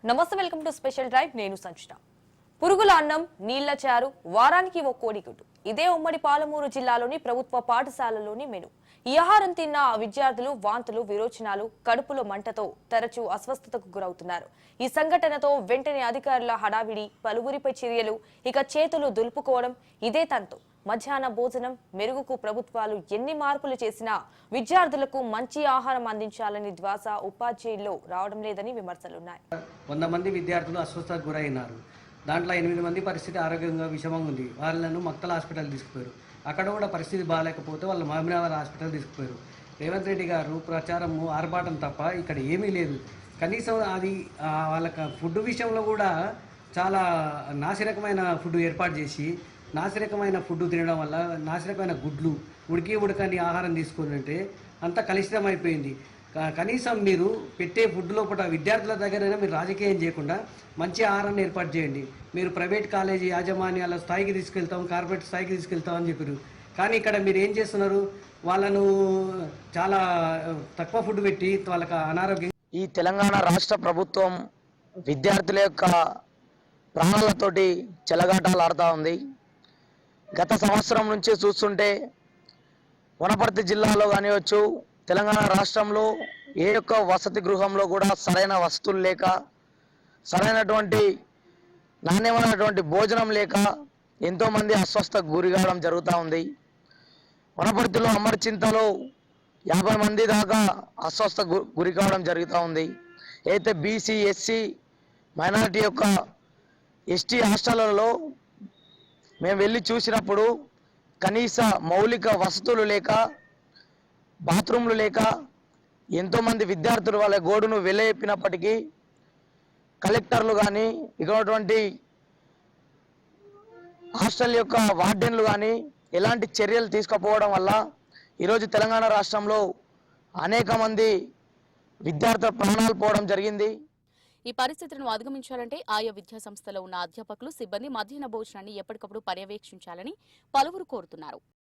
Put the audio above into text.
నమస్తే, welcome to special drive. నేను సంచిత. పురుగుల అన్నం, నీళ్ల చారు, వారానికి ఓ కోడిగుడ్డు. ఇదే ఉమ్మడి పాలమూరు జిల్లాలోని ప్రభుత్వ పాఠశాలలోని మెను. ఈ ఆహారం తిన్న విద్యార్థులు వాంతులు, విరోచనాలు, కడుపులో మంటతో తరచూ అస్వస్థతకు గురవుతున్నారు. ఈ సంఘటనతో వెంటనే అధికారుల హడావిడి, పలువురిపై చర్యలు, ఇక చేతులు దులుపుకోవడం ఇదే తంతు. మధ్యాహ్న భోజనం మెరుగుకు ప్రభుత్వాలు ఎన్ని మార్పులు చేసినా విద్యార్థులకు మంచి ఆహారం అందించాలని ధ్వాస ఉపాధ్యాయుల్లో రావడం లేదని విమర్శలున్నాయి. 100 మంది విద్యార్థులు అస్వస్థతకు గురైనారు. దాంట్లో 8 మంది పరిస్థితి ఆరోగ్యంగా విషమంగా ఉంది. వాళ్ళను మక్తల హాస్పిటల్ తీసుకుపోయారు. అక్కడ కూడా పరిస్థితి బాగాలేకపోతే వాళ్ళు మహబూబాబాద్ హాస్పిటల్ తీసుకుపోయారు. రేవంత్ రెడ్డి గారు ప్రచారము ఆర్భాటం తప్ప ఇక్కడ ఏమీ లేదు. కనీసం అది వాళ్ళకి ఫుడ్ విషయంలో కూడా చాలా నాసిరకమైన ఫుడ్ ఏర్పాటు చేసి నాసిరకమైన ఫుడ్ తినడం వల్ల నాసిరకమైన గుడ్లు ఉడకని ఆహారం తీసుకున్నట్టే అంత కలుషితం అయిపోయింది. కనీసం మీరు పెట్టే ఫుడ్ లోపల విద్యార్థుల దగ్గరైనా మీరు రాజకీయం చేయకుండా మంచి ఆహారాన్ని ఏర్పాటు చేయండి. మీరు ప్రైవేట్ కాలేజీ యాజమాన్యాల స్థాయికి తీసుకెళ్తాం, కార్పొరేట్ స్థాయికి తీసుకెళ్తాం అని చెప్పారు. కానీ ఇక్కడ మీరు ఏం చేస్తున్నారు? వాళ్ళను చాలా తక్కువ ఫుడ్ పెట్టి వాళ్ళకి అనారోగ్యం. ఈ తెలంగాణ రాష్ట్ర ప్రభుత్వం విద్యార్థుల యొక్క ప్రాణాలతోటి చెలగాటాలు ఆడుతూ ఉంది. గత సంవత్సరం నుంచి చూస్తుంటే వనపర్తి జిల్లాలో కానివచ్చు, తెలంగాణ రాష్ట్రంలో ఏ యొక్క వసతి గృహంలో కూడా సరైన వసతులు లేక, సరైనటువంటి నాణ్యమైనటువంటి భోజనం లేక ఎంతోమంది అస్వస్థకు గురి కావడం జరుగుతూ ఉంది. వనపర్తిలో అమర్చింతలో 50 మంది దాకా అస్వస్థ గురి కావడం జరుగుతూ ఉంది. అయితే బీసీ, ఎస్సీ, మైనారిటీ యొక్క ఎస్టీ హాస్టళ్లలో మేము వెళ్ళి చూసినప్పుడు కనీస మౌలిక వసతులు లేక, బాత్రూమ్లు లేక ఎంతోమంది విద్యార్థులు వాళ్ళ గోడును వెలయెప్పినప్పటికీ కలెక్టర్లు కానీ, ఇటువంటి హాస్టల్ యొక్క వార్డెన్లు కానీ ఎలాంటి చర్యలు తీసుకపోవడం వల్ల ఈరోజు తెలంగాణ రాష్ట్రంలో అనేక మంది విద్యార్థుల ప్రాణాలు పోవడం జరిగింది. ఈ పరిస్థితులను అధిగమించాలంటే ఆయా విద్యా సంస్థలో ఉన్న అధ్యాపకులు, సిబ్బంది మధ్యాహ్న భోజనాన్ని ఎప్పటికప్పుడు పర్యవేక్షించాలని పలువురు కోరుతున్నారు.